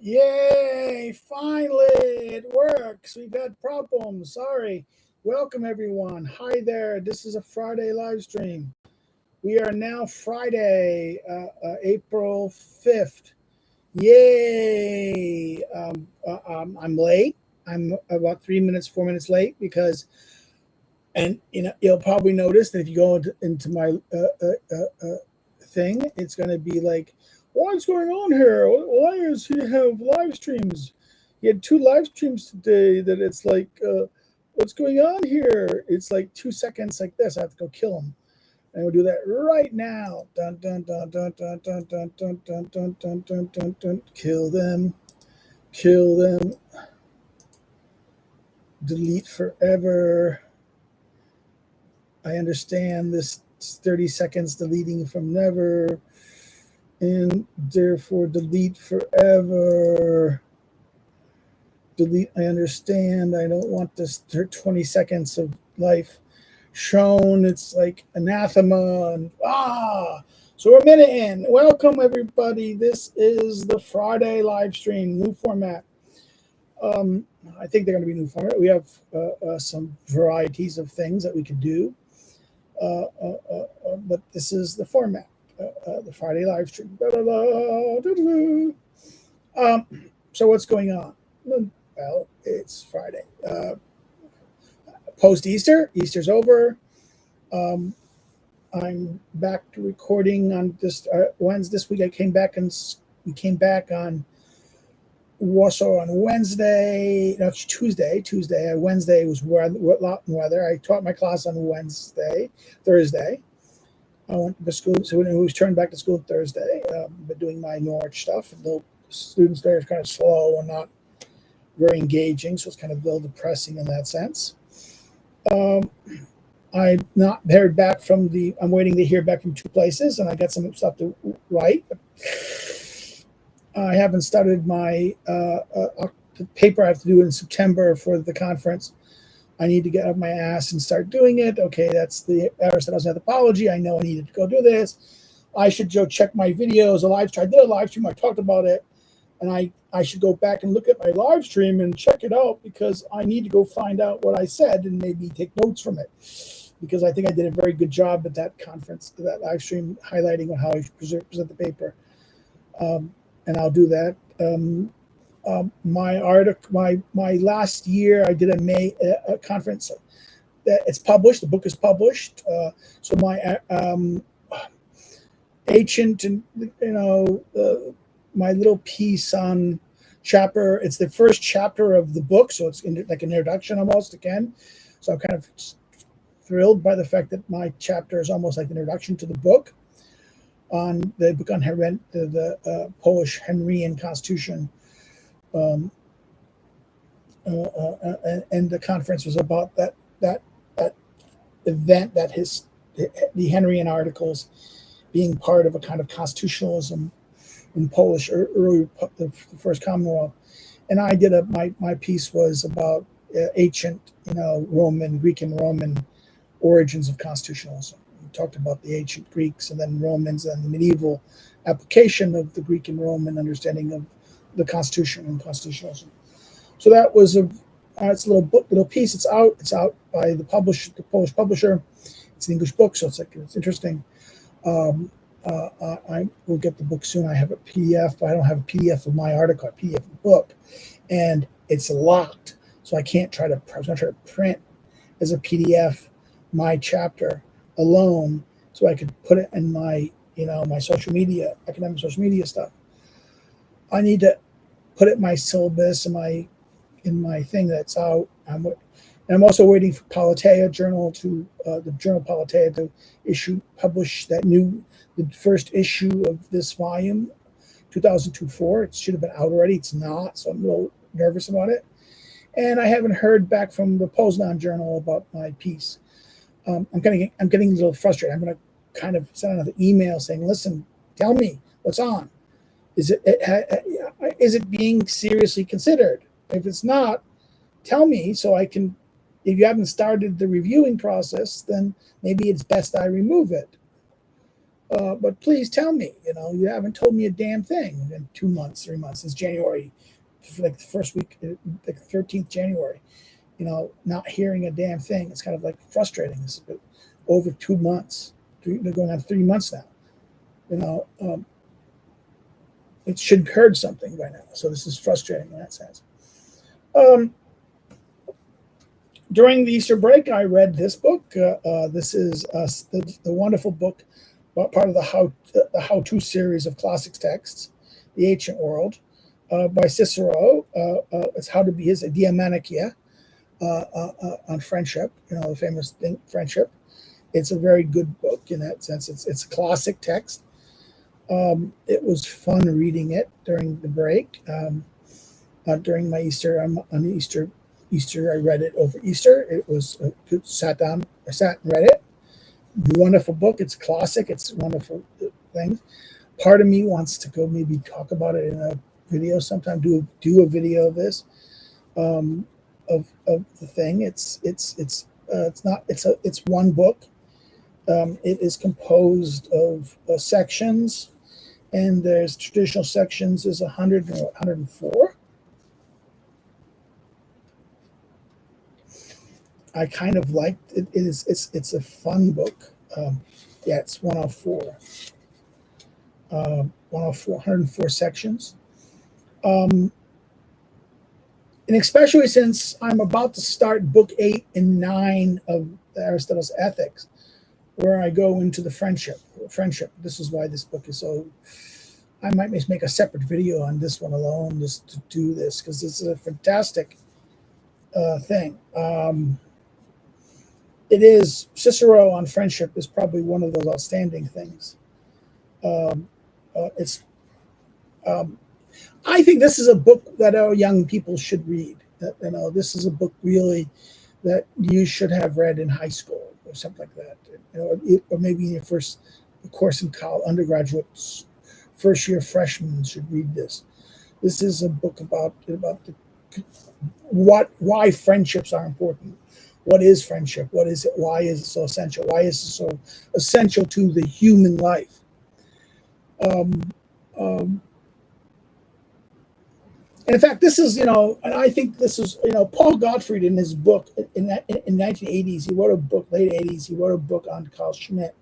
Yay! Finally, it works. We've had problems. Sorry. Welcome, everyone. Hi there. This is a Friday live stream. We are now Friday, April 5th. Yay! I'm late. I'm about 4 minutes late because, and you'll probably notice that if you go into my thing, it's going to be like, what's going on here? Why does he have live streams? He had 2 live streams today. That it's like, what's going on here? It's like 2 seconds like this. I have to go kill him, and we'll do that right now. Dun dun dun dun dun dun dun dun dun dun dun dun dun dun. Kill them. Kill them. Delete forever. I understand this 30 seconds deleting from never, and therefore delete forever. Delete, I understand. I don't want this 20 seconds of life shown. It's like anathema. And so we're a minute in. Welcome, everybody. This is the Friday live stream, new format. I think they're going to be new format. We have some varieties of things that we could do. But this is the format, the Friday live stream. So what's going on? Well, it's Friday. Post Easter. Easter's over. I'm back to recording on this Wednesday. This week we came back on Warsaw on Wednesday. No, it's Tuesday. Wednesday was weather. I taught my class on Thursday. I went to school, so we was turned back to school Thursday. But doing my Norwich stuff. The students there is kind of slow and not very engaging, so it's kind of a little depressing in that sense. I've not heard back I'm waiting to hear back from 2 places, and I got some stuff to write. I haven't started my the paper I have to do in September for the conference. I need to get up my ass and start doing it. Okay, that's the Aristotle's anthropology. I know I needed to go do this. I should go check my videos. I did a live stream. I talked about it, and I should go back and look at my live stream and check it out because I need to go find out what I said and maybe take notes from it, because I think I did a very good job at that conference, that live stream, highlighting how I present the paper. And I'll do that. My article, my last year, I did a conference that it's published. The book is published. So my ancient and my little piece on chapter. It's the first chapter of the book, so it's like an introduction almost again. So I'm kind of thrilled by the fact that my chapter is almost like an introduction to the book. On the book on the Polish Henrian Constitution, and the conference was about that event, that the Henrian articles being part of a kind of constitutionalism in Polish early the first Commonwealth. And I did my piece was about ancient Greek and Roman origins of constitutionalism. Talked about the ancient Greeks and then Romans and the medieval application of the Greek and Roman understanding of the Constitution and constitutionalism. So that was it's a little piece. It's out by the Polish publisher. It's an English book, so it's interesting. I will get the book soon. I have a PDF, but I don't have a PDF of my article, a PDF of the book, and it's locked, so I can't try to print as a PDF my chapter alone, so I could put it in my my social media, academic social media stuff. I need to put it in my syllabus in my thing that's out. I'm also waiting for Politeia Journal the journal Politeia to publish the first issue of this volume, 2002-4. It should have been out already. It's not, so I'm a little nervous about it. And I haven't heard back from the Poznan Journal about my piece. I'm getting a little frustrated. I'm going to kind of send another email saying, "Listen, tell me what's on. Is it being seriously considered? If it's not, tell me so I can. If you haven't started the reviewing process, then maybe it's best I remove it." But please tell me, you haven't told me a damn thing in 2 months, 3 months, since January, like the first week, like 13th January, not hearing a damn thing. It's kind of like frustrating. It's been over 2 months, going on 3 months now. It should have heard something by now. So this is frustrating in that sense. During the Easter break, I read this book. This is the wonderful book, part of the how-to series of classic texts, The Ancient World, by Cicero. It's how to be his Diamanicia on friendship. The famous thing, friendship. It's a very good book in that sense. It's a classic text. It was fun reading it during the break. During my Easter, on Easter, I read it over Easter. It was good. I sat and read it. Wonderful book. It's classic. It's wonderful things. Part of me wants to go maybe talk about it in a video sometime. Do a video of this, of the thing. It's one book. It is composed of sections, and there's traditional sections is 100 and 104. I kind of liked it. It's a fun book. It's 104. 104 sections. And especially since I'm about to start book 8 and 9 of Aristotle's Ethics, where I go into the friendship. This is why this book is so. I might make a separate video on this one alone, just to do this, because this is a fantastic thing. It is Cicero on friendship is probably one of those outstanding things. I think this is a book that our young people should read. This is a book really that you should have read in high school or something like that. Or maybe in your first course in college, undergraduates, first year freshmen should read this. This is a book about why friendships are important. What is friendship? What is it? Why is it so essential? Why is it so essential to the human life? And in fact, this is, and I think this is, Paul Gottfried in his book in 1980s, he wrote a book, late 80s, he wrote a book on Carl Schmitt.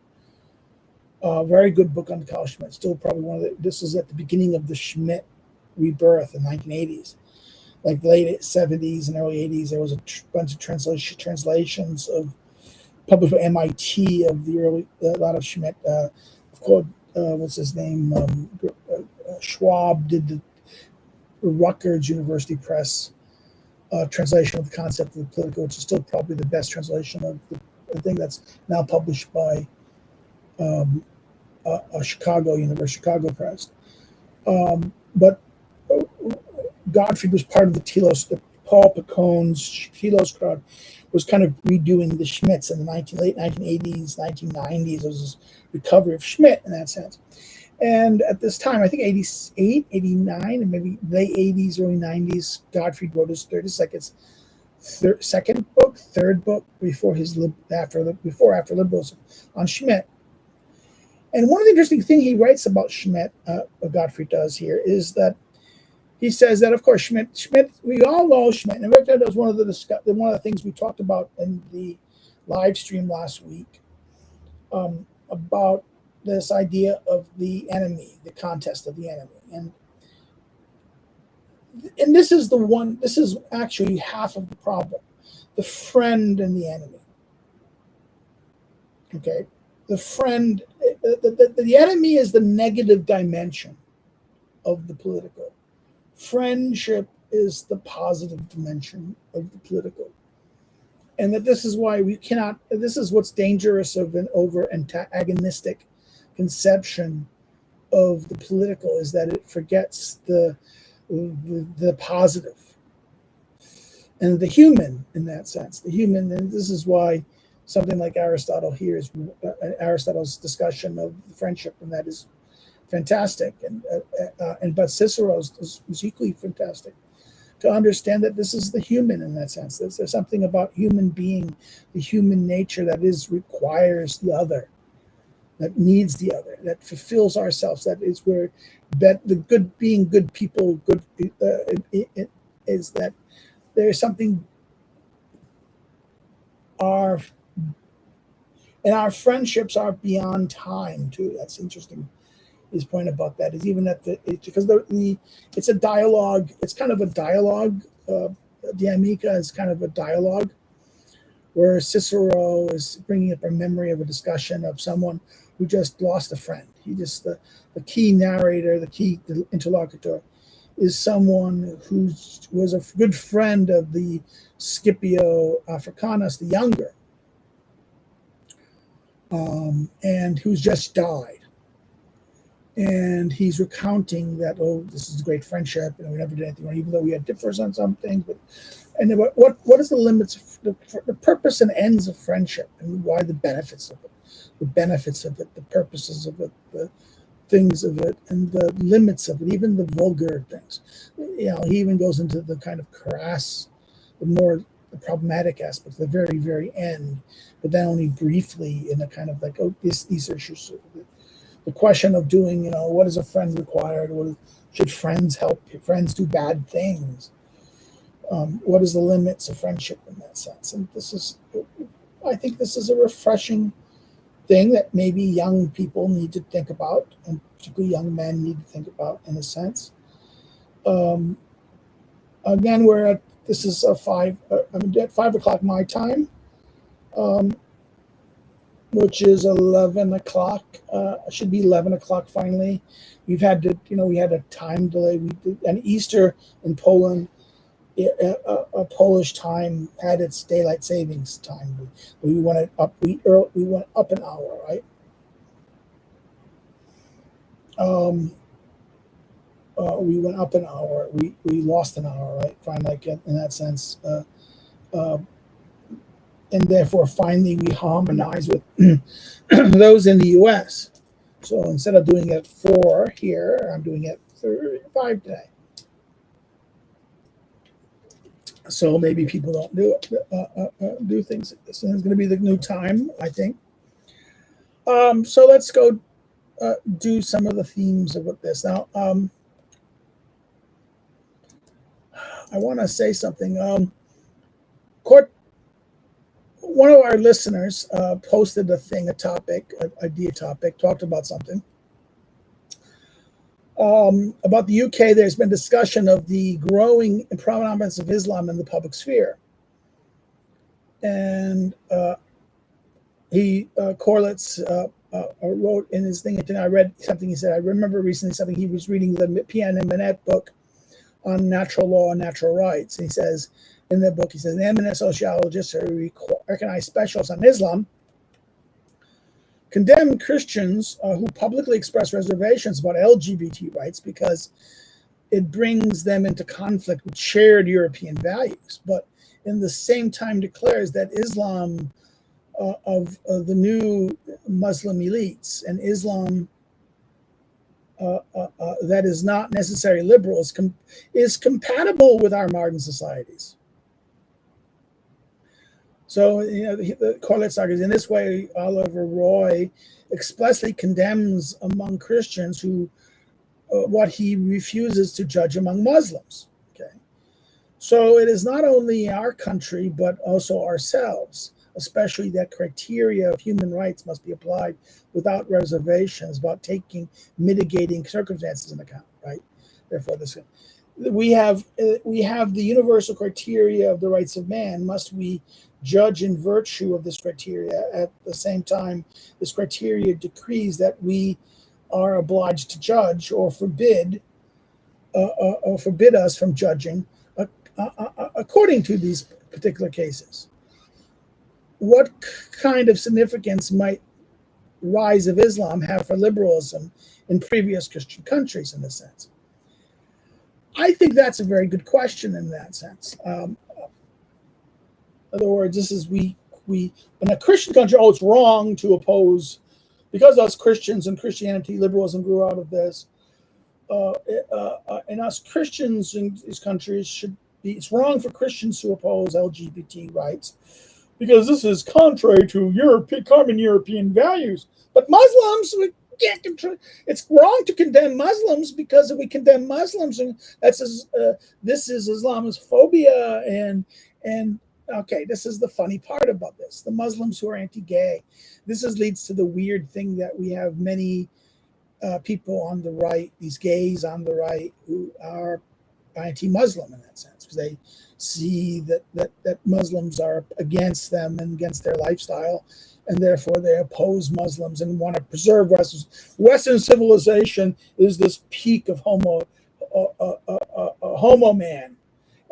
A very good book on Carl Schmitt. Still probably this is at the beginning of the Schmitt rebirth in 1980s. Like late 70s and early 80s, there was a bunch of translations of published by MIT of a lot of Schmitt. What's his name? Schwab did the Rutgers University Press translation of the concept of the political, which is still probably the best translation of the thing that's now published by Chicago Press. But Gottfried was part of the Paul Picone's Telos crowd, was kind of redoing the Schmitts in the late 1980s, 1990s. There was this recovery of Schmitt in that sense. And at this time, I think 88, 89, and maybe late 80s, early 90s, Gottfried wrote his third book before after liberalism on Schmitt. And one of the interesting things he writes about Schmitt, Gottfried does here, is that he says that, of course, Schmitt, we all know Schmitt, and that was one of the things we talked about in the live stream last week, about this idea of the enemy, the contest of the enemy. And this is actually half of the problem, the friend and the enemy. Okay, the friend, the enemy is the negative dimension of the political. Friendship is the positive dimension of the political. And that this is why this is what's dangerous of an over antagonistic conception of the political, is that it forgets the positive and the human in that sense. The human, and this is why something like Aristotle here is Aristotle's discussion of friendship, and that is fantastic. But Cicero's was equally fantastic, to understand that this is the human in that sense. There's something about human being, the human nature that requires the other. that needs the other, that fulfills ourselves. That is where that the good being good people good it is that there is something our and our friendships are beyond time too. That's interesting. His point about that is even that because the it's a dialogue. It's kind of a dialogue. The Amica is kind of a dialogue where Cicero is bringing up a memory of a discussion of someone who just lost a friend. He just the key narrator, the interlocutor, is someone who was a good friend of the Scipio Africanus, the younger, and who's just died. And he's recounting that, oh, this is a great friendship, and we never did anything wrong, even though we had differences on some things. But and what is the limits, the purpose and ends of friendship, and why the benefits of it, the purposes of it, the things of it, and the limits of it, even the vulgar things. He even goes into the kind of crass, the problematic aspects, the very, very end, but then only briefly in a kind of like, oh, these issues. The question of doing, what is a friend required? Should friends help friends do bad things? What is the limits of friendship in that sense? And I think this is a refreshing thing that maybe young people need to think about, and particularly young men need to think about in a sense. Again, this is at 5 o'clock my time. Which is 11 o'clock. It should be 11 o'clock finally. We had a time delay. We did an Easter in Poland. A Polish time had its daylight savings time. We went up. We went up an hour, right? We went up an hour. We lost an hour, right? Finally, in that sense. And therefore, finally, we harmonize with those in the U.S. So instead of doing it 4 here, I'm doing it 5 today. So maybe people don't do things like this. And it's going to be the new time, I think. So let's go do some of the themes of this. Now, I want to say something. One of our listeners posted a idea topic, talked about something. About the UK, there's been discussion of the growing prominence of Islam in the public sphere. And he correlates, wrote in his thing, I read something he said, I remember recently something he was reading, the Pierre Manent book on natural law and natural rights. And he says, in the book, he says, the eminent sociologists who recognize specialists on Islam condemn Christians who publicly express reservations about LGBT rights because it brings them into conflict with shared European values, but in the same time declares that Islam of the new Muslim elites and Islam that is not necessarily liberal is compatible with our modern societies. So, the correlates argues in this way, Olivier Roy expressly condemns among Christians who what he refuses to judge among Muslims. Okay, so it is not only our country but also ourselves, especially that criteria of human rights must be applied without reservations, about taking mitigating circumstances into account. Right, therefore, we have the universal criteria of the rights of man. Must we judge in virtue of this criteria? At the same time, this criteria decrees that we are obliged to judge or forbid us from judging according to these particular cases. What kind of significance might rise of Islam have for liberalism in previous Christian countries in this sense? I think that's a very good question in that sense. In other words, this is we in a Christian country, it's wrong to oppose, because us Christians and Christianity, liberalism grew out of this. And us Christians in these countries it's wrong for Christians to oppose LGBT rights, because this is contrary to common European values. But Muslims, we can't control. It's wrong to condemn Muslims because if we condemn Muslims, and this is Islamophobia, and okay, this is the funny part about this: the Muslims who are anti-gay. Leads to the weird thing that we have many people on the right, these gays on the right, who are anti-Muslim in that sense, because they see that Muslims are against them and against their lifestyle, and therefore they oppose Muslims and want to preserve Western civilization is this peak of homo man,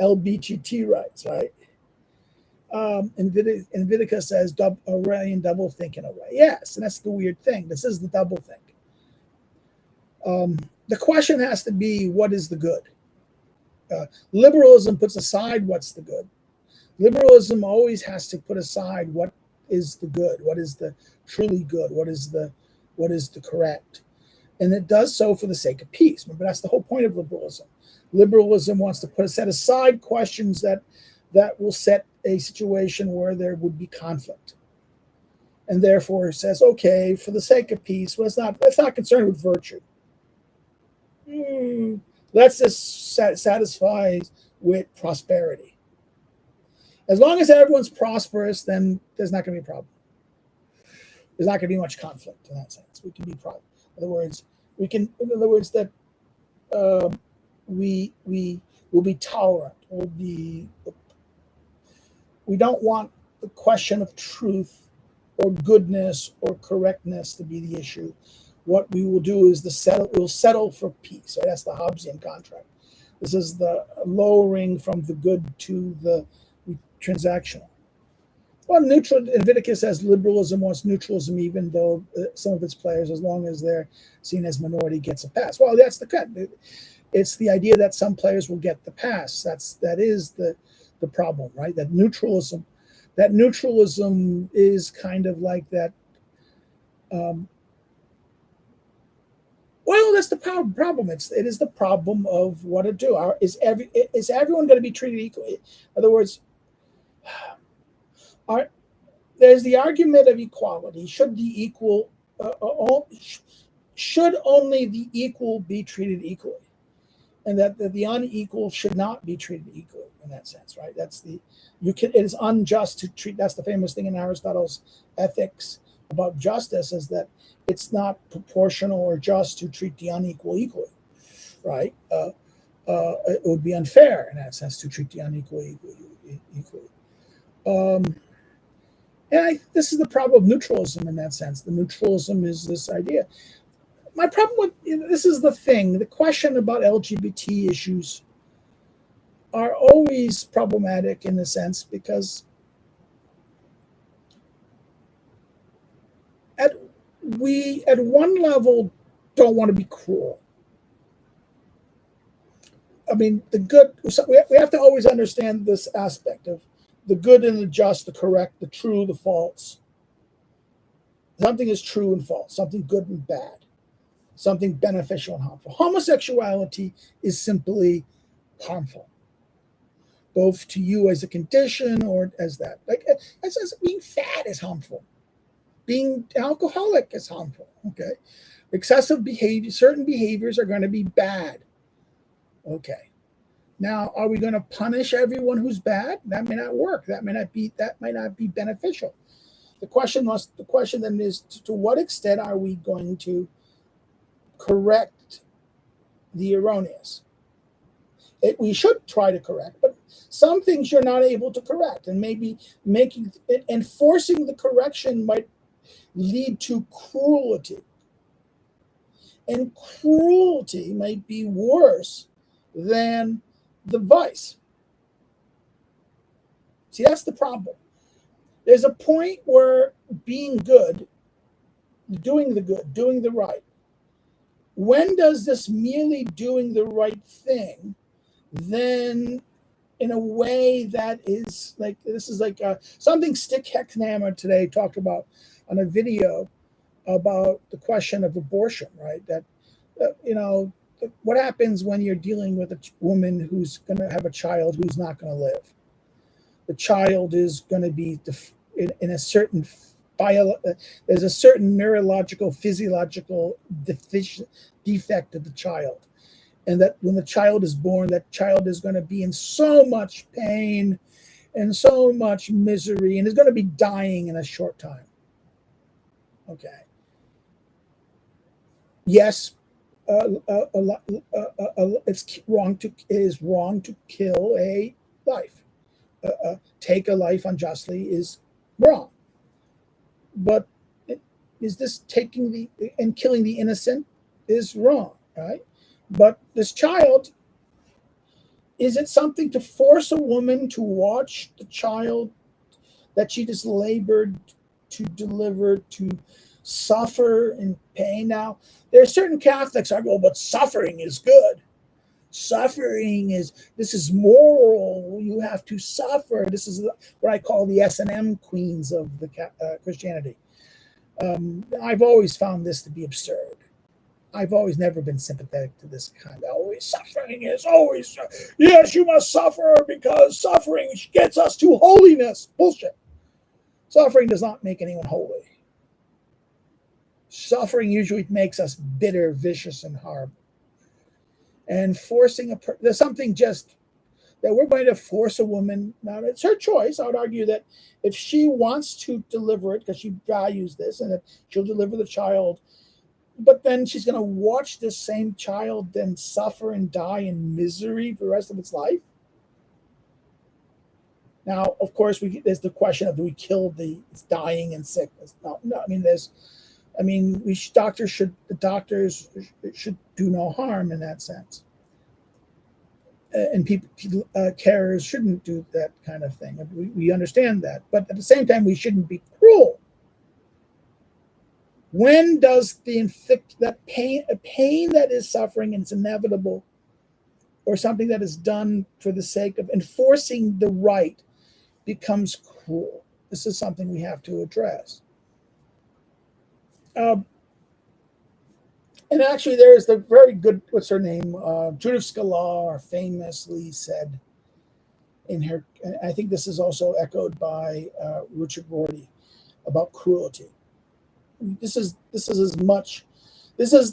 LGBT rights, right? And Vidica says Aurelian double think in a way. Yes, and that's the weird thing. This is the double think. The question has to be, what is the good? Liberalism puts aside what's the good. Liberalism always has to put aside what is the good, what is the truly good, what is the correct, and it does so for the sake of peace. Remember, that's the whole point of liberalism. Liberalism wants to set aside questions that will set a situation where there would be conflict, and therefore says, okay, for the sake of peace, let's not concerned with virtue. Let's just satisfy with prosperity. As long as everyone's prosperous, then there's not going to be a problem. There's not going to be much conflict in that sense. We can be proud. In other words, that we will be tolerant. We don't want the question of truth or goodness or correctness to be the issue. What we will do is we'll settle for peace. Right? That's the Hobbesian contract. This is the lowering from the good to the transactional. Well, Leviticus says liberalism wants neutralism, even though some of its players, as long as they're seen as minority, gets a pass. Well, that's the cut. It's the idea that some players will get the pass. That is the problem, right? That neutralism is kind of like that. Well, that's the problem. It is the problem of what to do. Is everyone going to be treated equally? In other words, there's the argument of equality. Should only the equal be treated equally, and that the unequal should not be treated equally in that sense, right? It is unjust to treat. That's the famous thing in Aristotle's Ethics about justice, is that it's not proportional or just to treat the unequal equally, right? It would be unfair in that sense to treat the unequal equally. This is the problem of neutralism in that sense. The neutralism is this idea. My problem with this is the thing. The question about LGBT issues are always problematic in the sense because we at one level don't want to be cruel. I mean, the good. We have to always understand this aspect of the good and the just, the correct, the true, the false. Something is true and false. Something good and bad. Something beneficial and harmful. Homosexuality is simply harmful, both to you as a condition or as that. Like as being fat is harmful. Being alcoholic is harmful. Okay, excessive behavior, certain behaviors are going to be bad. Okay, now are we going to punish everyone who's bad? That may not work. That might not be beneficial. The question then is to what extent are we going to correct the erroneous? We should try to correct, but some things you're not able to correct, and maybe forcing the correction might lead to cruelty. And cruelty might be worse than the vice. See, that's the problem. There's a point where being good, doing the good, doing the right, when does this merely doing the right thing then in a way that is like, this is like something Stick Hexhammer today talked about on a video about the question of abortion, right? That, what happens when you're dealing with a woman who's going to have a child who's not going to live? the child is going to be in a certain there's a certain neurological, physiological defect of the child. And that when the child is born, that child is going to be in so much pain and so much misery and is going to be dying in a short time. Okay. Yes, it is wrong to kill a life. Take a life unjustly is wrong. But is this taking and killing the innocent is wrong, right? But this child, is it something to force a woman to watch the child that she just labored to deliver, to suffer in pain? Now, there are certain Catholics who go, but suffering is good. This is moral. You have to suffer. This is what I call the S&M queens of the Christianity. I've always found this to be absurd. I've always never been sympathetic to this kind of always suffering is always, yes, you must suffer because suffering gets us to holiness. Bullshit. Suffering does not make anyone holy. Suffering usually makes us bitter, vicious, and horrible. And forcing there's something just that we're going to force a woman. Now, it's her choice. I would argue that if she wants to deliver it because she values this and that she'll deliver the child, but then she's going to watch this same child then suffer and die in misery for the rest of its life. Now, of course, there's the question of do we kill the dying and sickness? No. Doctors should do no harm in that sense. And carers shouldn't do that kind of thing. We understand that. But at the same time, we shouldn't be cruel. When does that pain that is suffering and it's inevitable, or something that is done for the sake of enforcing the right, becomes cruel? This is something we have to address. And actually, there is the very good, what's her name? Judith Sklar famously said in her, I think this is also echoed by Richard Rorty, about cruelty. This is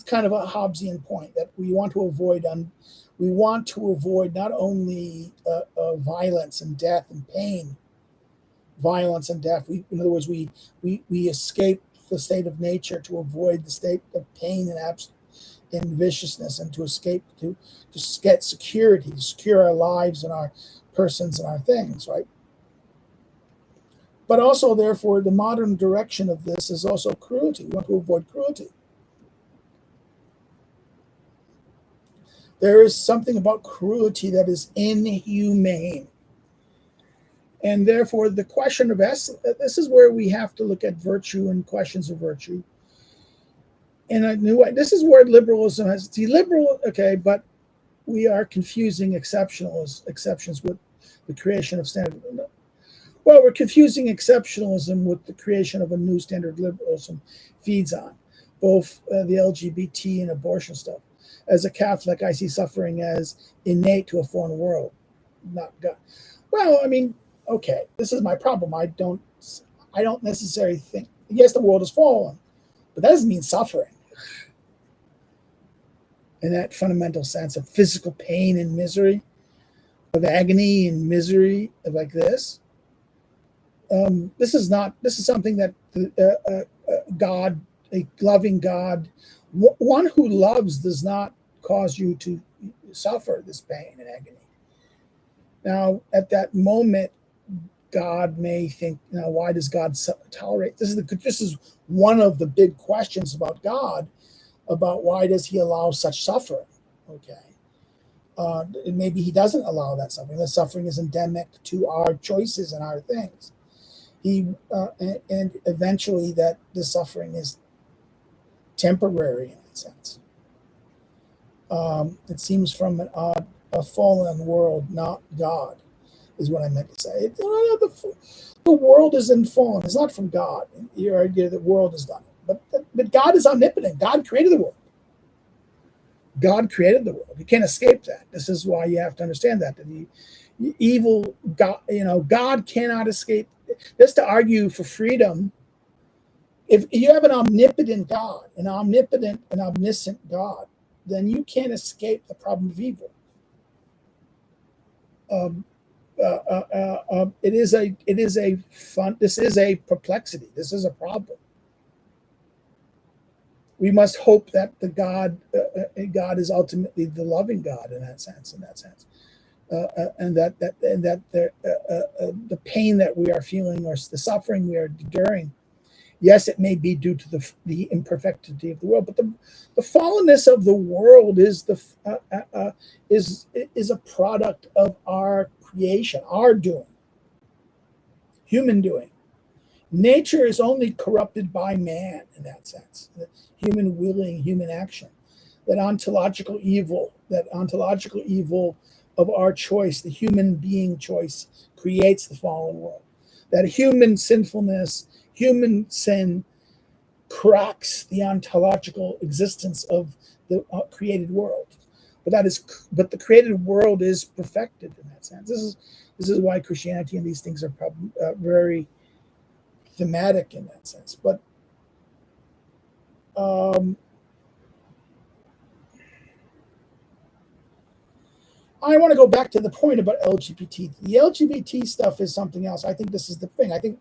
kind of a Hobbesian point that we want to avoid. We want to avoid not only violence and death and pain, violence and death. In other words, we escape the state of nature to avoid the state of pain and viciousness, and to escape to get security, to secure our lives and our persons and our things, right? But also, therefore, the modern direction of this is also cruelty. We want to avoid cruelty. There is something about cruelty that is inhumane. And therefore, the question of this is where we have to look at virtue and questions of virtue in a new way. This is where liberalism has okay, but we are confusing exceptions with the creation of standard. Well, we're confusing exceptionalism with the creation of a new standard liberalism feeds on, both the LGBT and abortion stuff. As a Catholic, I see suffering as innate to a foreign world, not God. Well, okay, this is my problem. I don't necessarily think, yes, the world has fallen, but that doesn't mean suffering. In that fundamental sense of physical pain and misery, of agony and misery, like this. This is something that God, a loving God, one who loves, does not cause you to suffer this pain and agony. Now, at that moment, God may think, why does God tolerate? This is one of the big questions about God, about why does he allow such suffering? Okay. Maybe he doesn't allow that suffering. The suffering is endemic to our choices and our things. And eventually that the suffering is temporary in that sense. It seems from a fallen world, not God, is what I meant to say. The world isn't fallen. It's not from God. Your idea that the world has done it. But God is omnipotent. God created the world. God created the world. You can't escape that. This is why you have to understand that the evil God, God cannot escape. Just to argue for freedom, if you have an omnipotent God, an omnipotent and omniscient God, then you can't escape the problem of evil. This is a perplexity. This is a problem. We must hope that the God is ultimately the loving God in that sense. And that the pain that we are feeling, or the suffering we are enduring, yes, it may be due to the imperfectity of the world, but the fallenness of the world is a product of our creation, our doing, human doing. Nature is only corrupted by man in that sense, human willing, human action. That ontological evil of our choice, the human being choice, creates the fallen world. That human sinfulness, human sin, cracks the ontological existence of the created world. But the created world is perfected in that sense. This is why Christianity and these things are very thematic in that sense. But I want to go back to the point about LGBT. The LGBT stuff is something else. I think this is the thing. I think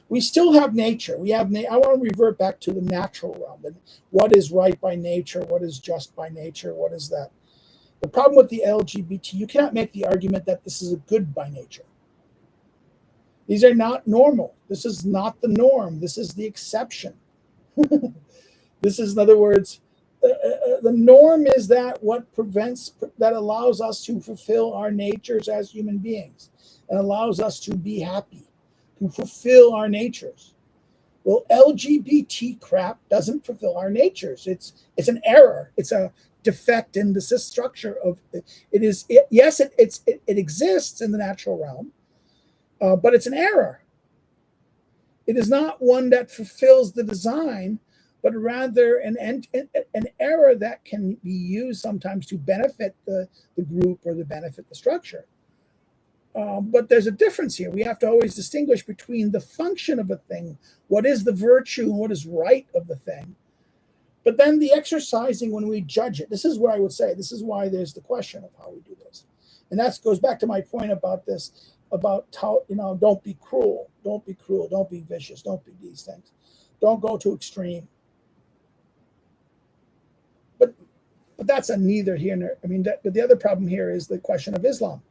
we still have nature. I want to revert back to the natural realm. And what is right by nature? What is just by nature? What is that? The problem with the LGBT, you cannot make the argument that this is a good by nature. These are not normal. This is not the norm. This is the exception. This is, in other words, the norm is that that allows us to fulfill our natures as human beings and allows us to be happy, to fulfill our natures. Well, LGBT crap doesn't fulfill our natures. It's an error. It's a defect in the structure of it. It exists in the natural realm, but it's an error. It is not one that fulfills the design, but rather an error that can be used sometimes to benefit the group or to benefit the structure. But there's a difference here. We have to always distinguish between the function of a thing, what is the virtue and what is right of the thing, but then the exercising when we judge it. This is where I would say, this is why there's the question of how we do this. And that goes back to my point about this, about how, don't be cruel, don't be vicious, don't be these things. Don't go to extreme. But that's a neither here nor, but the other problem here is the question of Islam.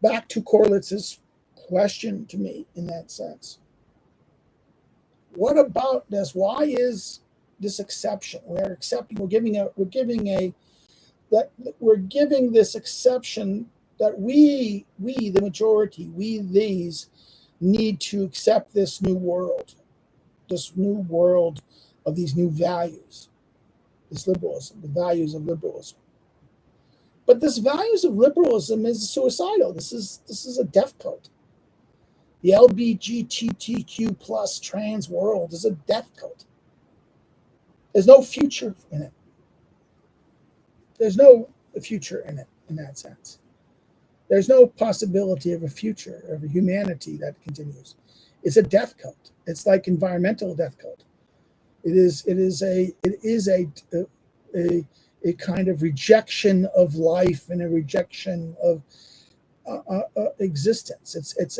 Back to Corlitz's question to me in that sense. What about this? Why is this exception? We're giving this exception that we, the majority, these need to accept this new world of these new values. This liberalism, the values of liberalism. But this values of liberalism is suicidal. This is a death cult. The LGBTQ plus trans world is a death cult. There's no future in it. There's no future in it in that sense. There's no possibility of a future, of a humanity that continues. It's a death cult. It's like environmental death cult. It is a kind of rejection of life and a rejection of existence. It's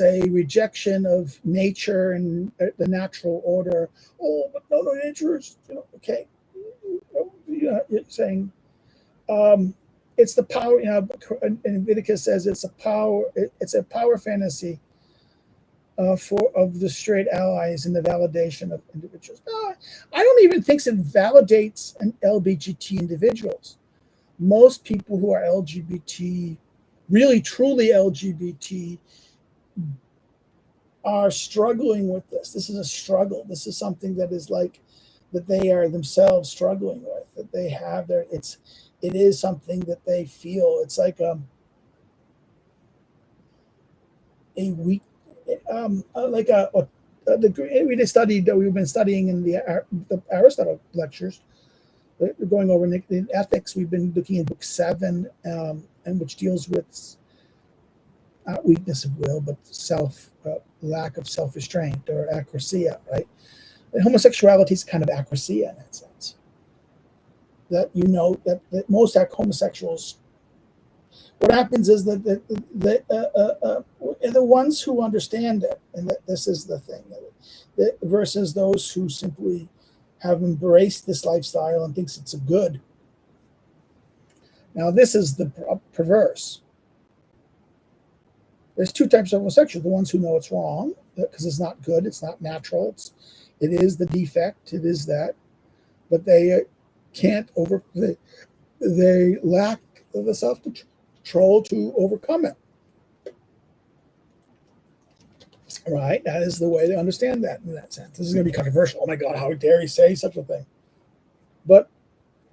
a rejection of nature and the natural order. Oh, but no, nature is okay. You're saying it's the power. And Leviticus says it's a power. It's a power fantasy. Of the straight allies and the validation of individuals. No, I don't even think it validates an LGBT individuals. Most people who are LGBT, really truly LGBT, are struggling with this. This is a struggle. This is something that is like that they are themselves struggling with. That they have it is something that they feel. It's like a weak. We've been studying in the Aristotle lectures, going over in ethics, we've been looking at book 7, and which deals with not weakness of will, but lack of self-restraint or acrosia, right? And homosexuality is kind of acrosia in that sense. That that most homosexuals, what happens is that the ones who understand it, and that this is the thing, that versus those who simply have embraced this lifestyle and thinks it's a good. Now, this is the perverse. There's 2 types of homosexuals: the ones who know it's wrong because it's not good, it's not natural, it is the defect, it is that, but they can't they lack the self-control to overcome it. Right? That is the way to understand that in that sense. This is going to be controversial. Oh my God, how dare he say such a thing? But,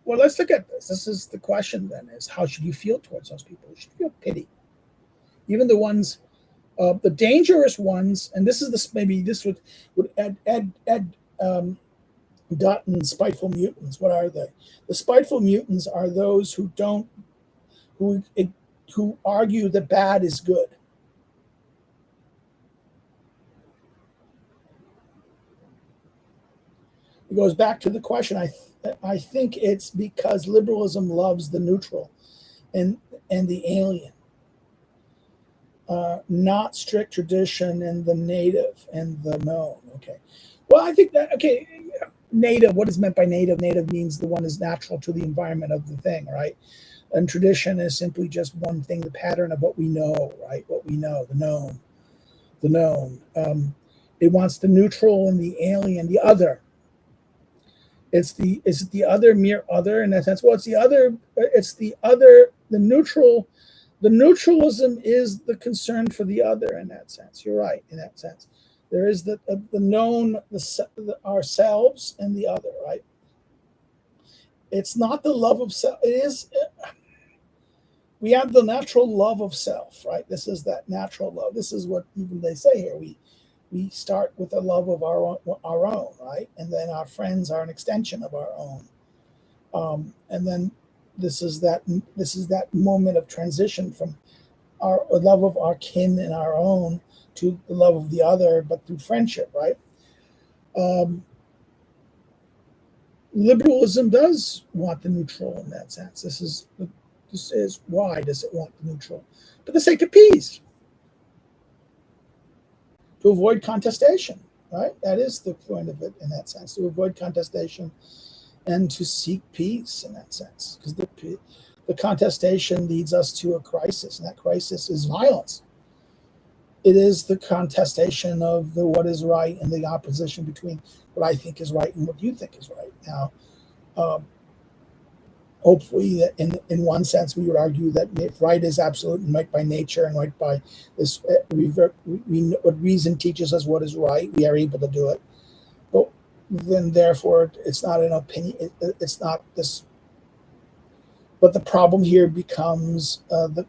well, let's look at this. This is the question then, is how should you feel towards those people? You should feel pity. Even the ones, the dangerous ones, and this is maybe this would Ed Dutton, spiteful mutants. What are they? The spiteful mutants are those who argue that bad is good. It goes back to the question. I think it's because liberalism loves the neutral and the alien, not strict tradition and the native and the known. Okay. Well, I think that, okay, native, what is meant by native? Native means the one is natural to the environment of the thing, right? And tradition is simply just one thing, the pattern of what we know, right? What we know, the known. It wants the neutral and the alien, the other. Is it the other, mere other in that sense? Well, it's the other, the neutral. The neutralism is the concern for the other in that sense. You're right, in that sense. There is the known, ourselves and the other, right? It's not the love of self. It is, we have the natural love of self, right? This is that natural love. This is what even they say here. We start with a love of our own, right? And then our friends are an extension of our own. And then this is that moment of transition from our love of our kin and our own to the love of the other, but through friendship, right? Liberalism does want the neutral in that sense. This is why does it want the neutral? For the sake of peace. To avoid contestation, right? That is the point of it in that sense, to avoid contestation and to seek peace in that sense. Because the contestation leads us to a crisis, and that crisis is violence. It is the contestation of the what is right and the opposition between what I think is right and what you think is right. Now, hopefully, in one sense, we would argue that right is absolute and right by nature and right by this. What reason teaches us what is right, we are able to do it. But then, therefore, it's not an opinion. It's not this. But the problem here becomes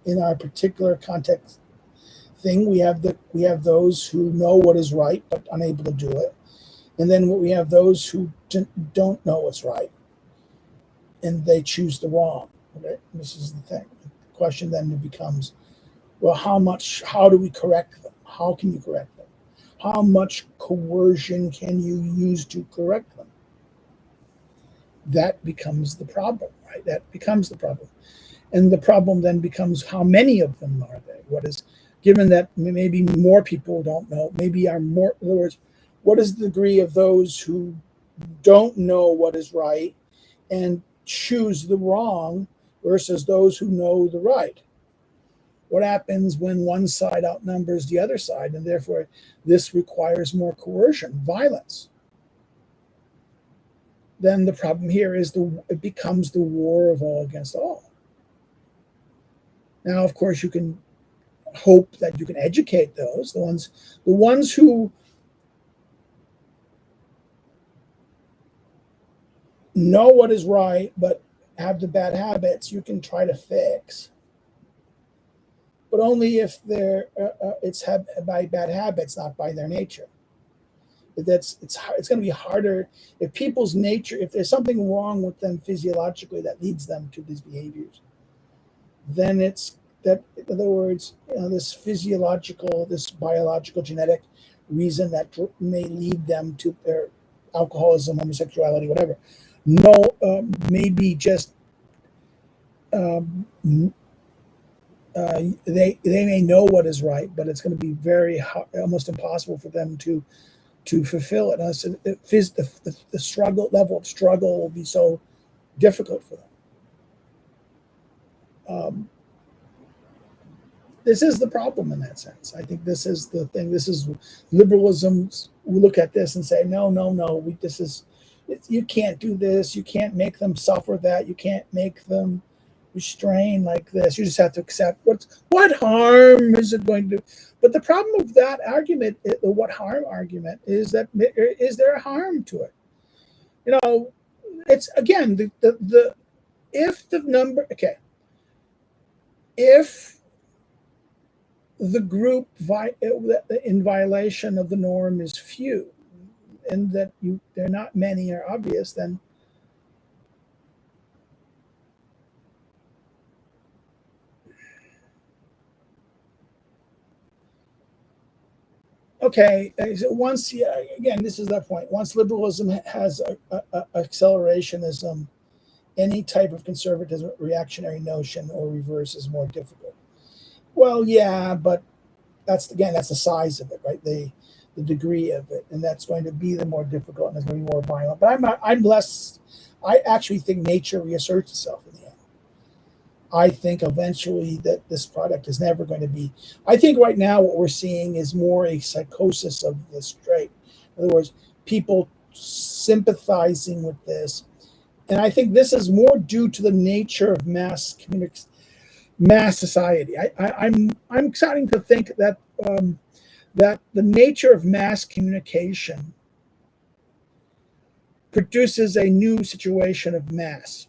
in our particular context thing, we have those who know what is right but unable to do it, and then we have those who don't know what's right, and they choose the wrong. Okay, this is the thing. The question then becomes, well, how do we correct them? How can you correct them? How much coercion can you use to correct them? That becomes the problem, right? That becomes the problem. And the problem then becomes, how many of them are they? Given that maybe more people don't know, maybe are more, in other words, what is the degree of those who don't know what is right and choose the wrong versus those who know the right? What happens when one side outnumbers the other side, and therefore this requires more coercion, violence? Then the problem here is it becomes the war of all against all. Now, of course, you can hope that you can educate those, the ones who know what is right but have the bad habits. You can try to fix, but only if it's by bad habits, not by their nature. It's going to be harder if people's nature, if there's something wrong with them physiologically that leads them to these behaviors, then it's that, in other words, this physiological, this biological, genetic reason that may lead them to their alcoholism, homosexuality, whatever. No, maybe just they may know what is right, but it's going to be very hard, almost impossible for them to fulfill it. So the struggle level of struggle will be so difficult for them. This is the problem in that sense. I think this is the thing. This is liberalism. We look at this and say, no, you can't do this. You can't make them suffer that. You can't make them restrain like this. You just have to accept what harm is it going to do? But the problem with that argument, the what harm argument, is that is there a harm to it? It's again the if the number if the group in violation of the norm is few, and that they're not many or obvious, then okay. So once, again, this is that point. Once liberalism has a accelerationism, any type of conservatism, reactionary notion or reverse is more difficult. Well, yeah, but that's the size of it, right? The degree of it, and that's going to be the more difficult, and it's going to be more violent. But I actually think nature reasserts itself in the end. I think eventually that this product is never going to be. I think right now what we're seeing is more a psychosis of the straight. In other words, people sympathizing with this, and I think this is more due to the nature of mass society. I'm starting to think that that the nature of mass communication produces a new situation of mass.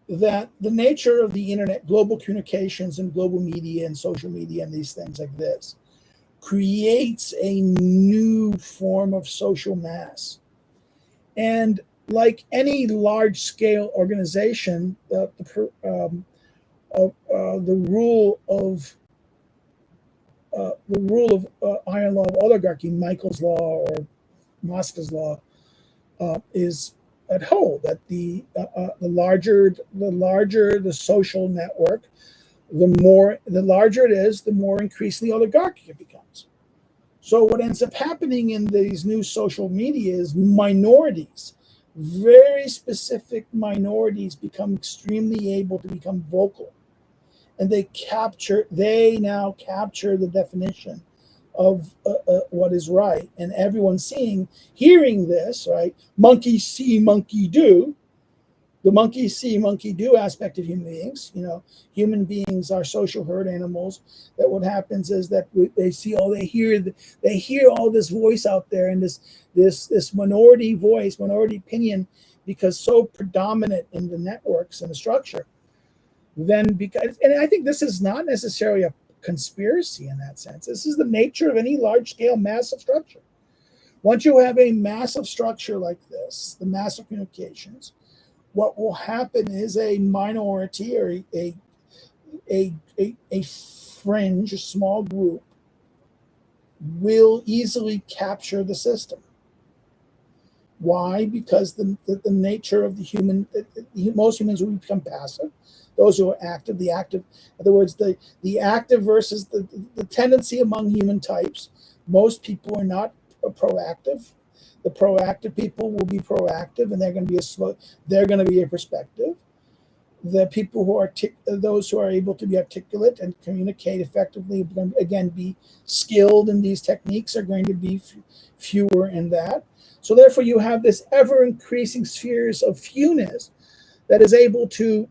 That the nature of the internet, global communications and global media and social media and these things like this creates a new form of social mass. And like any large-scale organization, the rule of iron law of oligarchy, Michael's law or Mosca's law, is at hold. That the larger the social network, the larger it is, the more increasingly oligarchic it becomes. So what ends up happening in these new social media is minorities, very specific minorities, become extremely able to become vocal, and they now capture the definition of what is right, and everyone's hearing this, right? Monkey see, monkey do. The monkey see, monkey do aspect of human beings. Human beings are social herd animals. That what happens is that they hear all this voice out there, and this minority voice, minority opinion, because so predominant in the networks and the structure. And I think this is not necessarily a conspiracy in that sense. This is the nature of any large-scale massive structure. Once you have a massive structure like this, the massive communications, what will happen is a minority or a fringe, a small group, will easily capture the system. Why? Because the nature of the human, most humans will become passive. Those who are active, in other words, the active versus the tendency among human types. Most people are not proactive. The proactive people will be proactive, and they're going to be a perspective. The people who are those who are able to be articulate and communicate effectively, again, be skilled in these techniques, are going to be fewer in that. So therefore, you have this ever-increasing spheres of fewness that is able to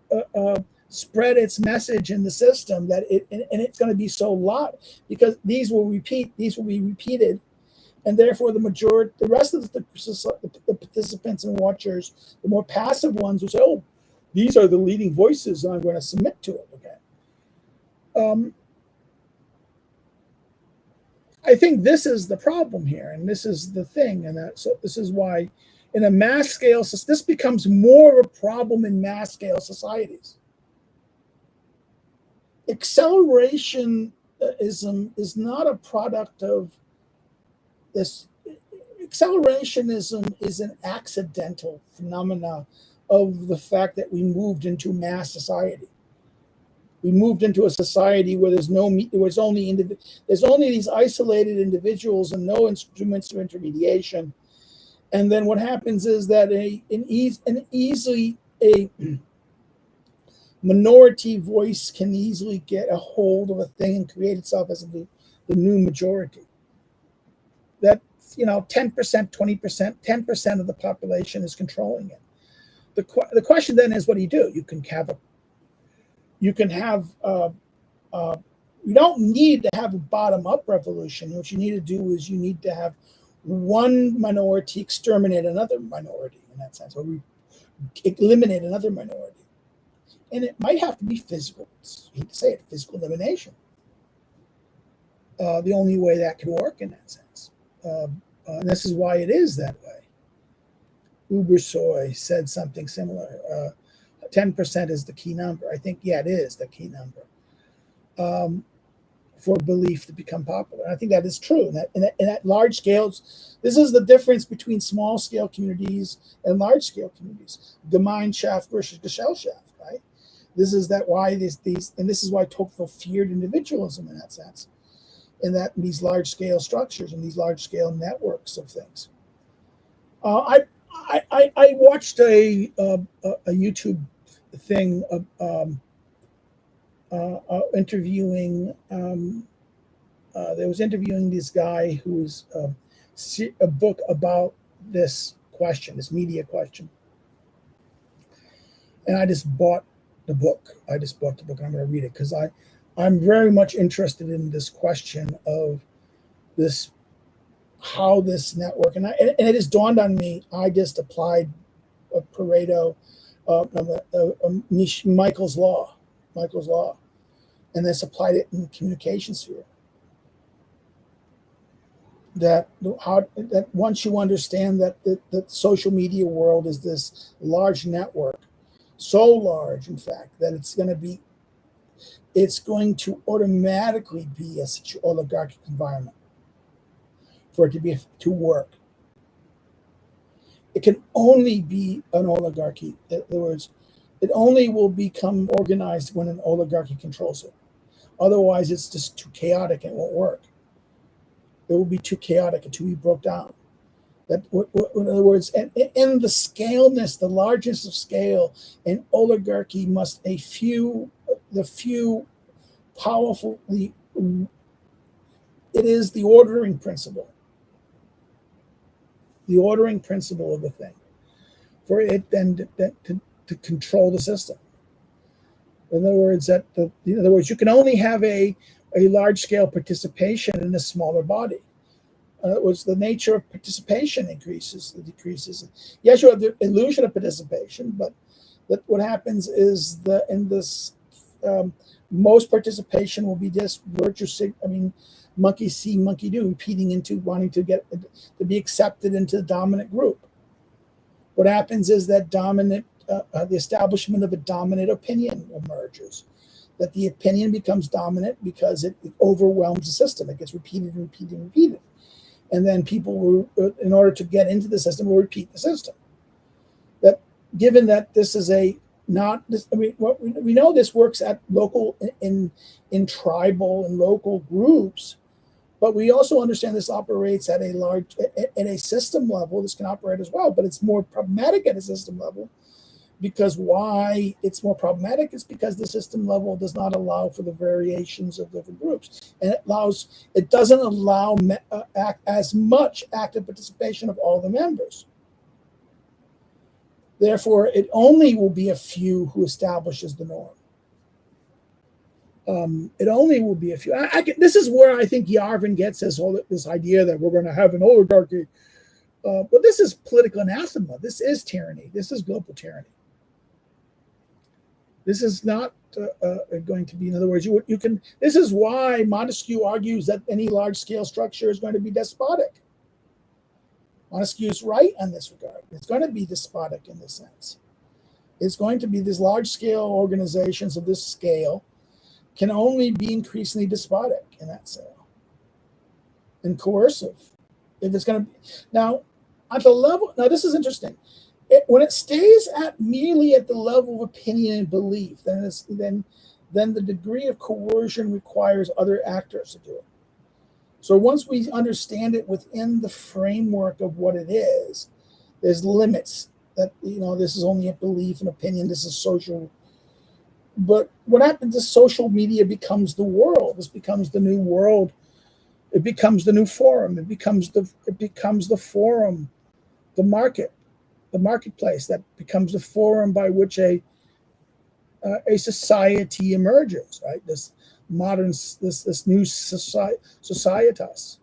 spread its message in the system. And it's going to be so lot, because these will be repeated, and therefore the rest of the participants and watchers, the more passive ones, will say, "Oh, these are the leading voices, and I'm going to submit to it." Okay. I think this is the problem here, and this is the thing, and that so this is why, in a mass scale, this becomes more of a problem in mass scale societies. Accelerationism is not a product of this. Accelerationism is an accidental phenomena of the fact that we moved into mass society. We moved into a society where there's only these isolated individuals and no instruments of intermediation. And then what happens is that a minority voice can easily get a hold of a thing and create itself as the new majority. That 10%, 20%, 10% of the population is controlling it. The question then is, what do? You don't need to have a bottom-up revolution. What you need to do is you need to have one minority exterminate another minority, in that sense, or eliminate another minority. And it might have to be physical, I hate to say it, physical elimination. The only way that can work in that sense. And this is why it is that way. Ubersoy said something similar. 10% is the key number. I think, it is the key number for belief to become popular. I think that is true. And at large scales, this is the difference between small scale communities and large scale communities. Gemeinschaft versus Gesellschaft, right? This is why Tocqueville feared individualism in that sense, in these large scale structures and these large scale networks of things. I watched a YouTube thing interviewing. They was interviewing this guy who's a book about this question, this media question, and I just bought the book. And I'm going to read it because I'm very much interested in this question of this, how this network, and it has dawned on me. I just applied a Pareto, Michael's law, and this applied it in the communication sphere. That once you understand that the social media world is this large network, so large, in fact, that it's going to automatically be a oligarchic environment for it to work. It can only be an oligarchy. In other words, it only will become organized when an oligarchy controls it. Otherwise, it's just too chaotic and it won't work. It will be too chaotic until we broke down. In other words, and the scaleness, the largest of scale, an oligarchy must the few powerful. It is the ordering principle. The ordering principle of the thing, for it then to control the system. In other words, you can only have a large scale participation in a smaller body. The nature of participation decreases. Yes, you have the illusion of participation, but what happens is most participation will be just virtue. Monkey see, monkey do, repeating into wanting to be accepted into the dominant group. What happens is that the establishment of a dominant opinion emerges. That the opinion becomes dominant because it overwhelms the system. It gets repeated. And then people will, in order to get into the system, will repeat the system. That given that this is we know this works at local, in tribal and local groups, but we also understand this operates at a system level. This can operate as well, but it's more problematic at a system level. Because why it's more problematic is because the system level does not allow for the variations of different groups, and it doesn't allow as much active participation of all the members. Therefore, it only will be a few who establishes the norm. It only will be a few. This is where I think Yarvin gets this idea that we're going to have an oligarchy. But this is political anathema. This is tyranny. This is global tyranny. This is not going to be, in other words, you can. This is why Montesquieu argues that any large-scale structure is going to be despotic. Montesquieu's right on this regard. It's going to be despotic in this sense. It's going to be these large-scale organizations of this scale can only be increasingly despotic in that sense and coercive. If it's going to be now at the level, now this is interesting. When it stays at merely at the level of opinion and belief, then the degree of coercion requires other actors to do it. So once we understand it within the framework of what it is, there's limits that, this is only a belief and opinion. This is social. But what happens is social media becomes the world. This becomes the new world. It becomes the new forum. It becomes the forum, the marketplace that becomes the forum by which a society emerges, right? This modern, this new societas.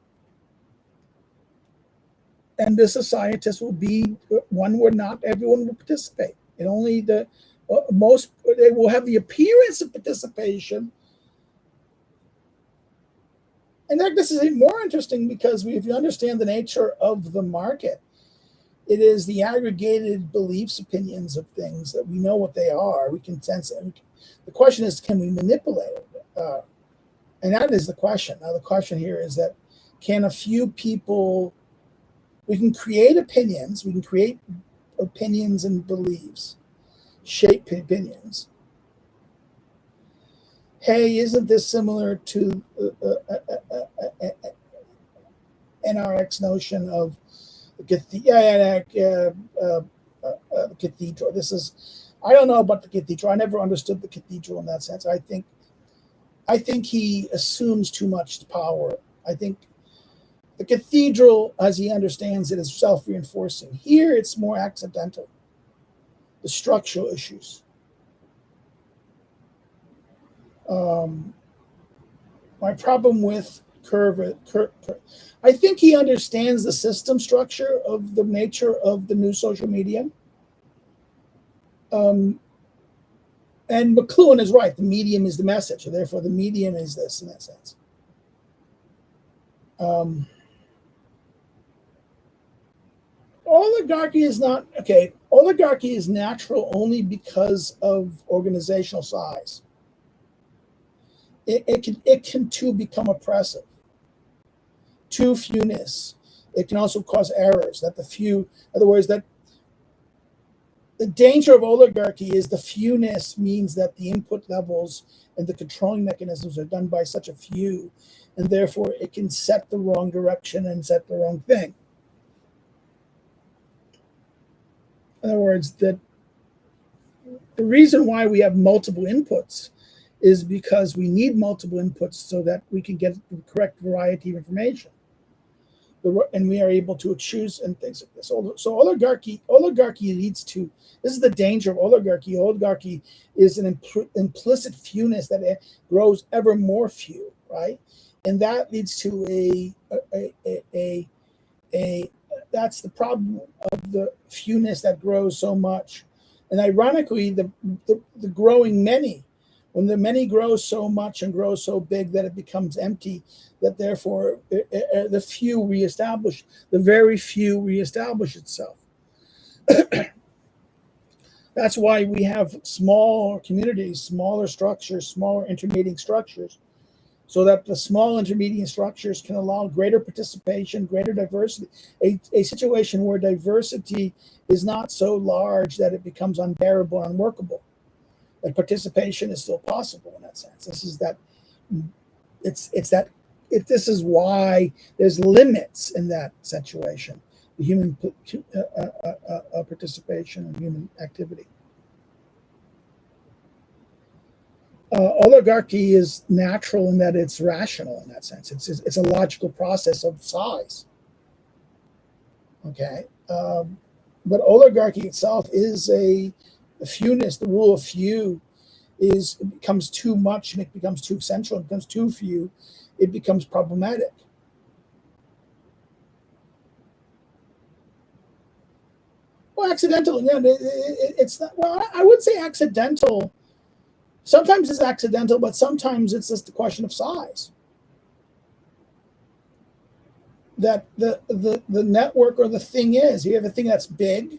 And the societas will be one where not everyone will participate. And only they will have the appearance of participation. In fact, this is even more interesting because if you understand the nature of the market, it is the aggregated beliefs, opinions of things that we know what they are. We can sense it. The question is, can we manipulate it? And that is the question. Now, the question here is that can a few people, we can create opinions, and beliefs, shape opinions. Hey, isn't this similar to NRX notion of the cathedral? I don't know about the cathedral. I never understood the cathedral in that sense. I think he assumes too much power. I think the cathedral, as he understands it, is self-reinforcing. Here, it's more accidental. The structural issues. My problem with Curve, I think he understands the system structure of the nature of the new social media. And McLuhan is right. The medium is the message, and therefore the medium is this in that sense. Oligarchy is not okay. Oligarchy is natural only because of organizational size. It can too become oppressive. Too fewness. It can also cause errors. That the few, in other words, that the danger of oligarchy is the fewness means that the input levels and the controlling mechanisms are done by such a few, and therefore it can set the wrong direction and set the wrong thing. In other words, that the reason why we have multiple inputs is because we need multiple inputs so that we can get the correct variety of information. And we are able to choose and things like this. So oligarchy leads to, this is the danger of oligarchy. Oligarchy is an implicit fewness that grows ever more few, right? And that leads to that's the problem of the fewness that grows so much. And ironically, the growing many, when the many grows so much and grows so big that it becomes empty, that therefore the few reestablish, the very few reestablish itself. That's why we have smaller communities, smaller structures, smaller intermediate structures, so that the small intermediate structures can allow greater participation, greater diversity, a situation where diversity is not so large that it becomes unbearable and unworkable. That participation is still possible in that sense. This is why there's limits in that situation, the human participation and human activity. Oligarchy is natural in that it's rational in that sense. It's a logical process of size. Okay, but oligarchy itself is a fewness. The rule of few it becomes too much and it becomes too central. It becomes too few. It becomes problematic. Well, accidental. Yeah, it's not. Well, I would say accidental. Sometimes it's accidental, but sometimes it's just a question of size. That the network or the thing is, you have a thing that's big.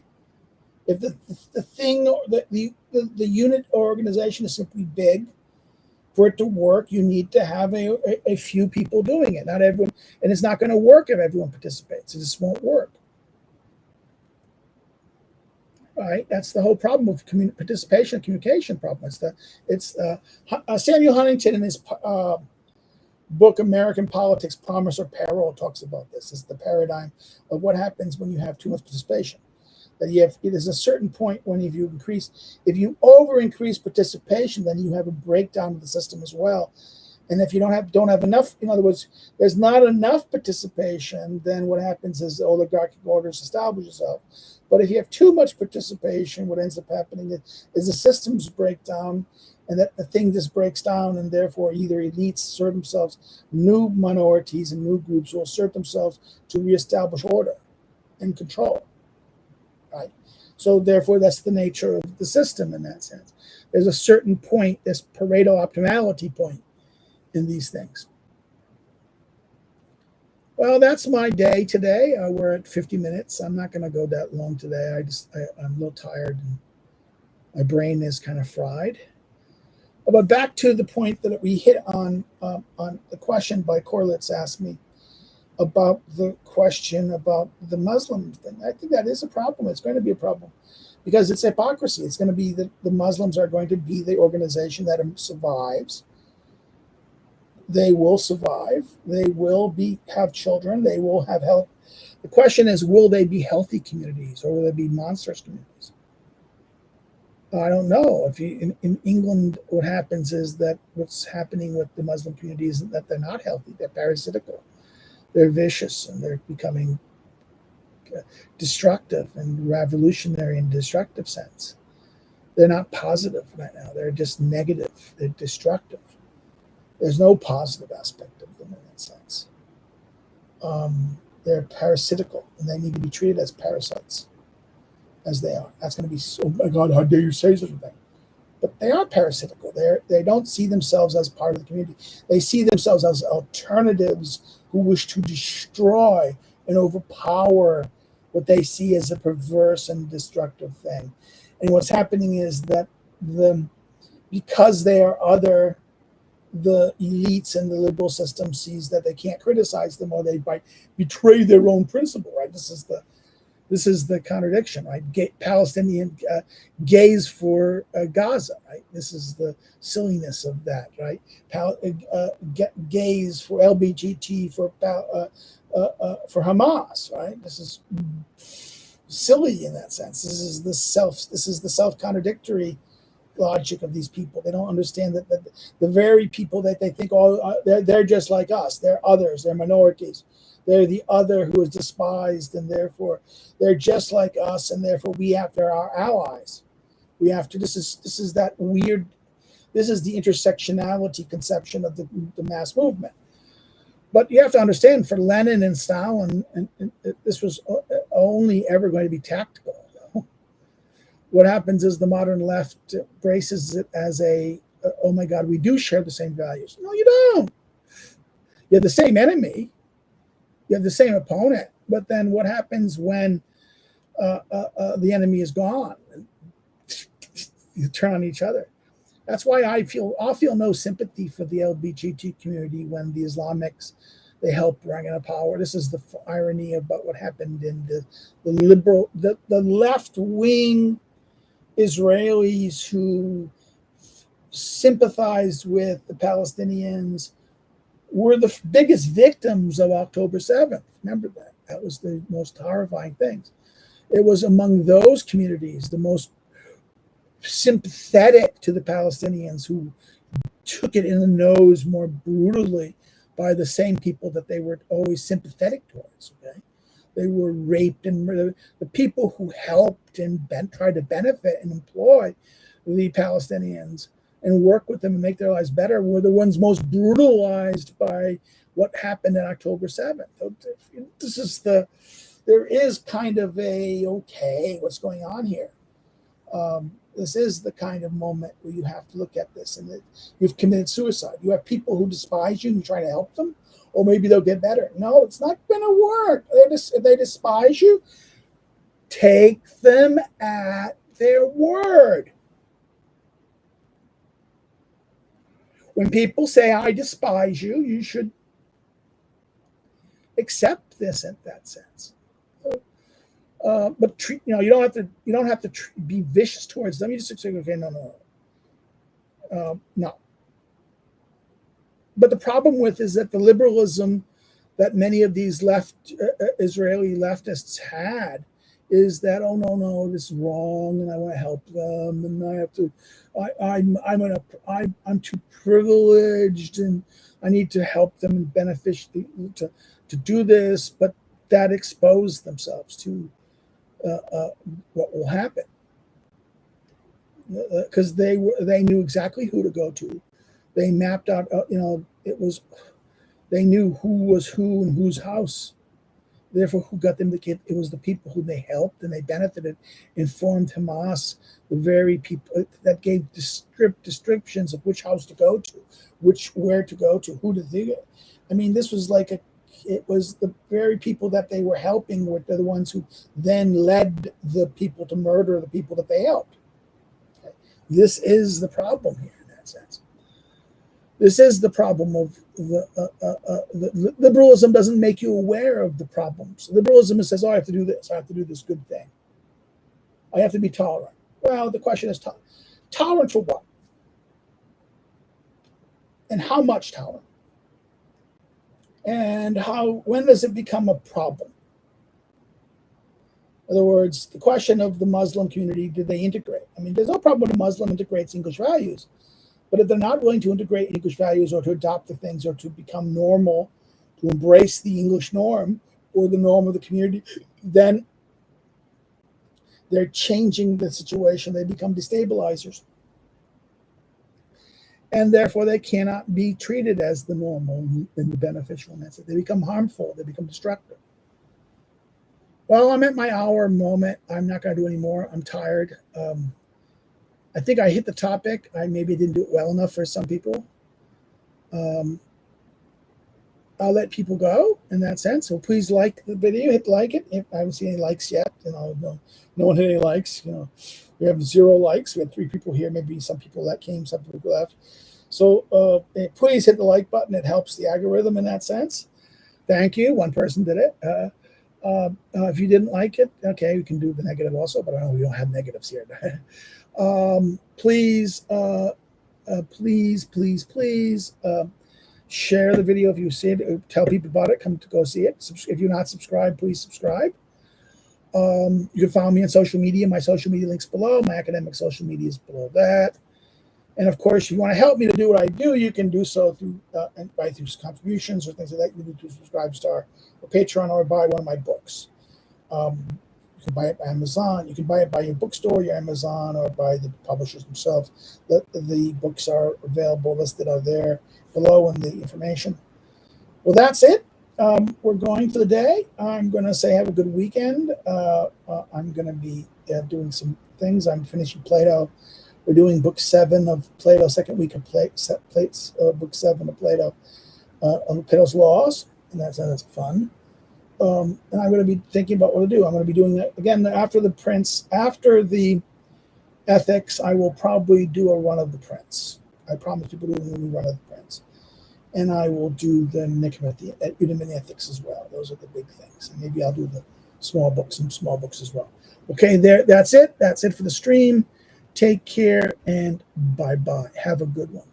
If the thing, the unit or organization is simply big, for it to work, you need to have a few people doing it. Not everyone, and it's not going to work if everyone participates. It just won't work. Right? That's the whole problem of participation, communication problem. It's Samuel Huntington in his book American Politics, Promise or Peril talks about this. It's the paradigm of what happens when you have too much participation. That there's a certain point when if you over increase participation, then you have a breakdown of the system as well. And if you don't have enough, in other words, there's not enough participation, then what happens is the oligarchic orders establish itself. But if you have too much participation, what ends up happening is the systems break down, and that the thing just breaks down, and therefore either elites assert themselves, new minorities and new groups will assert themselves to reestablish order and control. Right? So therefore, that's the nature of the system in that sense. There's a certain point, this Pareto optimality point in these things. Well, that's my day today. We're at 50 minutes. I'm not going to go that long today. I'm a little tired, and my brain is kind of fried. But back to the point that we hit on the question by Corlitz asked me about the question about the Muslim thing. I think that is a problem. It's going to be a problem because it's hypocrisy. It's going to be that the Muslims are going to be the organization that survives. They will survive. They will have children. They will have health. The question is, will they be healthy communities or will they be monstrous communities? I don't know. If in England, what happens is that what's happening with the Muslim communities is that they're not healthy. They're parasitical. They're vicious, and they're becoming destructive and revolutionary in destructive sense. They're not positive right now. They're just negative. They're destructive. There's no positive aspect of them in that sense. They're parasitical, and they need to be treated as parasites, as they are. That's going to be, oh my God, how dare you say such a thing? But they are parasitical. They don't see themselves as part of the community. They see themselves as alternatives who wish to destroy and overpower what they see as a perverse and destructive thing. And what's happening is that because they are other, the elites and the liberal system sees that they can't criticize them or they might betray their own principle, right? This is the contradiction, right? Palestinian gays for Gaza, right? This is the silliness of that, right? Gays for LGBT for Hamas, right? This is silly in that sense. This is the self-contradictory logic of these people. They don't understand that the very people that they think they're just like us. They're others. They're minorities. They're the other who is despised, and therefore they're just like us, and therefore they're our allies. We have to. This is that weird. This is the intersectionality conception of the mass movement. But you have to understand, for Lenin and Stalin, and this was only ever going to be tactical. What happens is the modern left braces it as oh my God, we do share the same values. No, you don't. You have the same enemy. You have the same opponent. But then what happens when the enemy is gone? You turn on each other. That's why I'll feel no sympathy for the LGBT community when the Islamics, they help bring in power. This is the irony about what happened in the left wing Israelis who sympathized with the Palestinians were the biggest victims of October 7th. Remember that. That was the most horrifying things. It was among those communities the most sympathetic to the Palestinians who took it in the nose more brutally by the same people that they were always sympathetic towards. Okay? They were raped, and the people who helped and tried to benefit and employ the Palestinians and work with them and make their lives better were the ones most brutalized by what happened on October 7th. There is kind of what's going on here? This is the kind of moment where you have to look at this and that you've committed suicide. You have people who despise you and you try to help them, or maybe they'll get better. No, it's not going to work. If they despise you, take them at their word. When people say, I despise you, you should accept this in that sense. But you don't have to be vicious towards them. You just say, okay, no. But the problem with is that the liberalism that many of these Israeli leftists had is that, oh no, this is wrong, and I want to help them, and I have to, I'm too privileged, and I need to help them and beneficially to do this, but that exposed themselves to what will happen, because they knew exactly who to go to. They mapped out, they knew who was who and whose house. Therefore, who got them the kid? It was the people who they helped and they benefited, informed Hamas, the very people that gave descriptions of which house to go to, where to go to, who to do. I mean, this was it was the very people that they were helping were the ones who then led the people to murder the people that they helped. Okay. This is the problem here in that sense. This is the problem of the liberalism doesn't make you aware of the problems. Liberalism says, oh, I have to do this. I have to do this good thing. I have to be tolerant. Well, the question is tolerant for what? And how much tolerant? And when does it become a problem? In other words, the question of the Muslim community, did they integrate? I mean, there's no problem when a Muslim integrates English values. But if they're not willing to integrate English values or to adopt the things or to become normal, to embrace the English norm or the norm of the community, then they're changing the situation. They become destabilizers. And therefore, they cannot be treated as the normal and the beneficial. And that's it. They become harmful. They become destructive. Well, I'm at my hour moment. I'm not going to do any more. I'm tired. I think I hit the topic. I maybe didn't do it well enough for some people. I'll let people go in that sense. So please like the video, hit like it. If I haven't seen any likes yet, no one hit any likes. We have 0 likes. We had 3 people here. Maybe some people that came, some people left. So please hit the like button. It helps the algorithm in that sense. Thank you. One person did it. If you didn't like it, okay, we can do the negative also, but I know we don't have negatives here. Please share the video if you see it. Tell people about it. Come to go see it. If you're not subscribed, please subscribe. You can follow me on social media. My social media link's below. My academic social media is below that. And of course, if you want to help me to do what I do, you can do so through contributions or things like that. You can do through Subscribestar or Patreon, or buy one of my books. You can buy it by Amazon. You can buy it by your bookstore, your Amazon, or by the publishers themselves. The books are available, listed out there below in the information. Well, that's it. We're going for the day. I'm going to say have a good weekend. I'm going to be doing some things. I'm finishing Plato. We're doing book 7 of Plato, second week of book 7 of Plato, Plato's Laws, and that's fun. And I'm going to be thinking about what to do. I'm going to be doing that again after the ethics. I will probably do a run of the Prince. I promise people to do a run of the Prince, and I will do the Eminent ethics as well. Those are the big things, and maybe I'll do the small books as well. Okay, that's it. That's it for the stream. Take care and bye-bye. Have a good one.